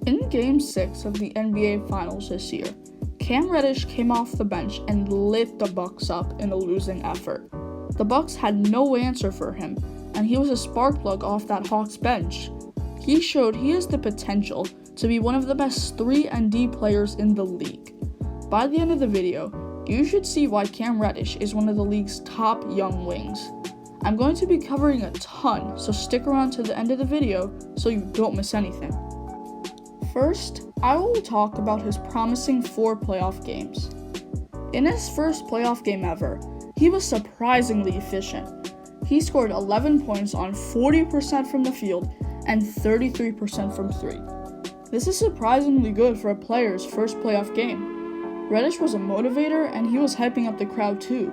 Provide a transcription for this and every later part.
In Game 6 of the NBA Finals this year, Cam Reddish came off the bench and lit the Bucks up in a losing effort. The Bucks had no answer for him, and he was a spark plug off that Hawks bench. He showed he has the potential to be one of the best 3-and-D players in the league. By the end of the video, you should see why Cam Reddish is one of the league's top young wings. I'm going to be covering a ton, so stick around to the end of the video so you don't miss anything. First, I will talk about his promising 4 playoff games. In his first playoff game ever, he was surprisingly efficient. He scored 11 points on 40% from the field and 33% from 3. This is surprisingly good for a player's first playoff game. Reddish was a motivator and he was hyping up the crowd too.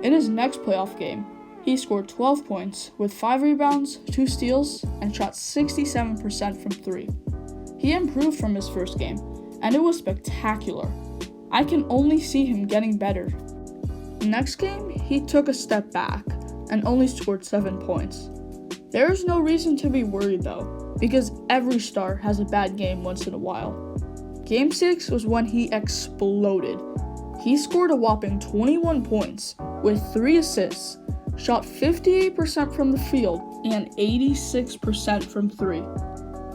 In his next playoff game, he scored 12 points with 5 rebounds, 2 steals, and shot 67% from 3. He improved from his first game, and it was spectacular. I can only see him getting better. Next game, he took a step back and only scored 7 points. There is no reason to be worried though, because every star has a bad game once in a while. Game 6 was when he exploded. He scored a whopping 21 points with 3 assists, shot 58% from the field, and 86% from 3.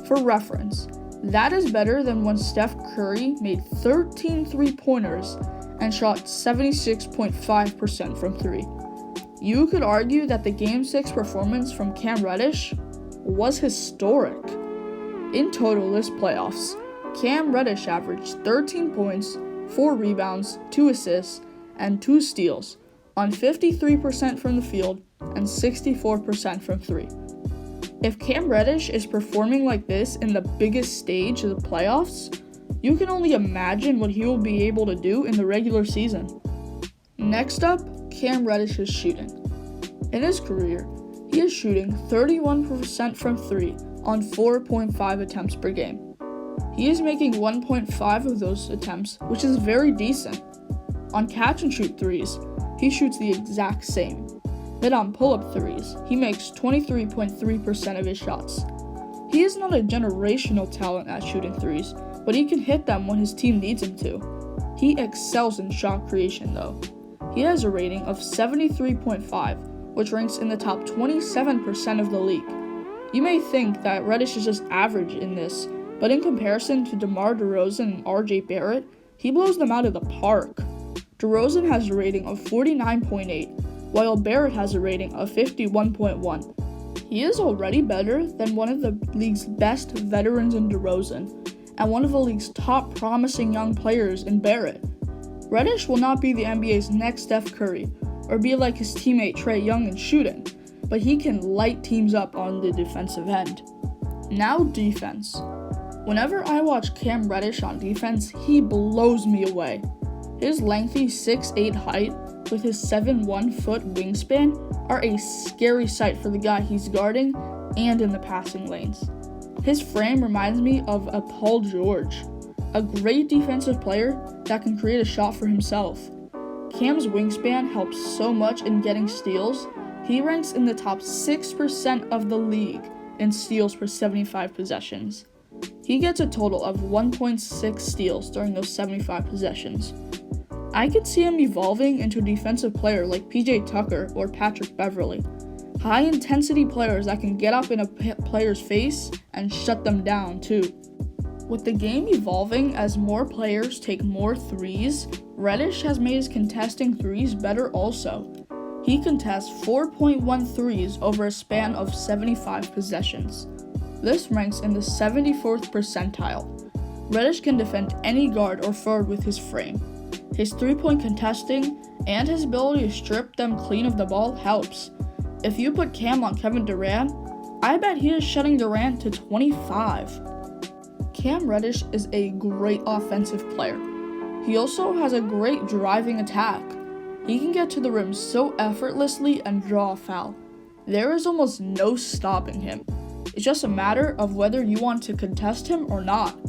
For reference, that is better than when Steph Curry made 13 three-pointers and shot 76.5% from 3. You could argue that the Game 6 performance from Cam Reddish was historic. In total this playoffs, Cam Reddish averaged 13 points, 4 rebounds, 2 assists, and 2 steals on 53% from the field and 64% from 3. If Cam Reddish is performing like this in the biggest stage of the playoffs, you can only imagine what he will be able to do in the regular season. Next up, Cam Reddish's shooting. In his career, he is shooting 31% from 3 on 4.5 attempts per game. He is making 1.5 of those attempts, which is very decent. On catch and shoot threes, he shoots the exact same. Then on pull-up threes, he makes 23.3% of his shots. He is not a generational talent at shooting threes, but he can hit them when his team needs him to. He excels in shot creation though. He has a rating of 73.5, which ranks in the top 27% of the league. You may think that Reddish is just average in this, but in comparison to DeMar DeRozan and RJ Barrett, he blows them out of the park. DeRozan has a rating of 49.8, while Barrett has a rating of 51.1. He is already better than one of the league's best veterans in DeRozan, and one of the league's top promising young players in Barrett. Reddish will not be the NBA's next Steph Curry, or be like his teammate Trae Young in shooting, but he can light teams up on the defensive end. Now defense. Whenever I watch Cam Reddish on defense, he blows me away. His lengthy 6'8" height with his 7'1" wingspan are a scary sight for the guy he's guarding and in the passing lanes. His frame reminds me of a Paul George, a great defensive player that can create a shot for himself. Cam's wingspan helps so much in getting steals. He ranks in the top 6% of the league in steals per 75 possessions. He gets a total of 1.6 steals during those 75 possessions. I could see him evolving into a defensive player like PJ Tucker or Patrick Beverley. High-intensity players that can get up in a player's face and shut them down too. With the game evolving as more players take more threes, Reddish has made his contesting threes better also. He contests 4.1 threes over a span of 75 possessions. This ranks in the 74th percentile. Reddish can defend any guard or forward with his frame. His 3-point contesting and his ability to strip them clean of the ball helps. If you put Cam on Kevin Durant, I bet he is shutting Durant to 25. Cam Reddish is a great offensive player. He also has a great driving attack. He can get to the rim so effortlessly and draw a foul. There is almost no stopping him. It's just a matter of whether you want to contest him or not.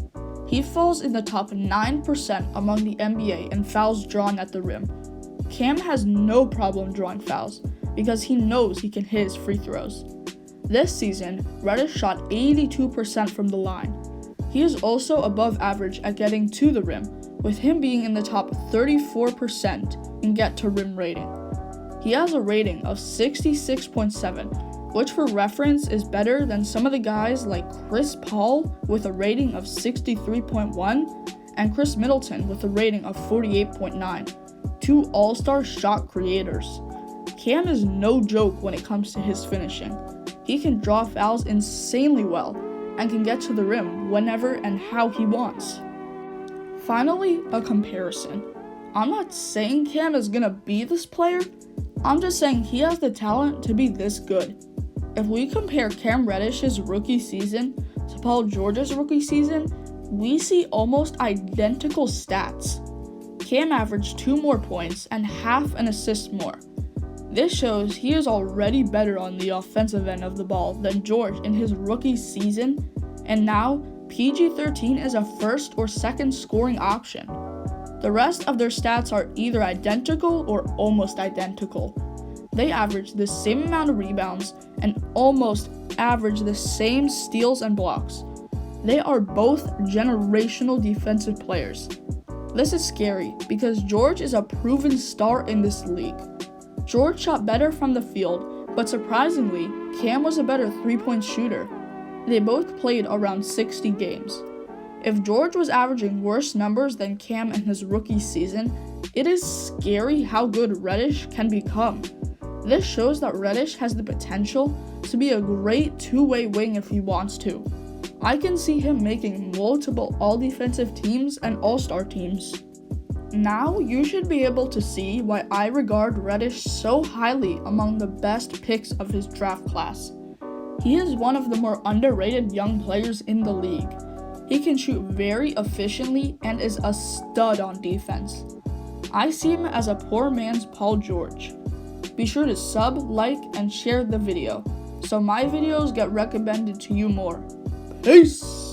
He falls in the top 9% among the NBA in fouls drawn at the rim. Cam has no problem drawing fouls because he knows he can hit his free throws. This season, Reddish shot 82% from the line. He is also above average at getting to the rim, with him being in the top 34% in get to rim rating. He has a rating of 66.7, which for reference is better than some of the guys like Chris Paul with a rating of 63.1 and Chris Middleton with a rating of 48.9, two all-star shot creators. Cam is no joke when it comes to his finishing. He can draw fouls insanely well and can get to the rim whenever and how he wants. Finally, a comparison. I'm not saying Cam is gonna be this player, I'm just saying he has the talent to be this good. If we compare Cam Reddish's rookie season to Paul George's rookie season, we see almost identical stats. Cam averaged 2 more points and half an assist more. This shows he is already better on the offensive end of the ball than George in his rookie season, and now PG-13 is a first or second scoring option. The rest of their stats are either identical or almost identical. They average the same amount of rebounds and almost average the same steals and blocks. They are both generational defensive players. This is scary because George is a proven star in this league. George shot better from the field, but surprisingly, Cam was a better three-point shooter. They both played around 60 games. If George was averaging worse numbers than Cam in his rookie season, it is scary how good Reddish can become. This shows that Reddish has the potential to be a great two-way wing if he wants to. I can see him making multiple all-defensive teams and all-star teams. Now you should be able to see why I regard Reddish so highly among the best picks of his draft class. He is one of the more underrated young players in the league. He can shoot very efficiently and is a stud on defense. I see him as a poor man's Paul George. Be sure to sub, like, and share the video so my videos get recommended to you more. Peace!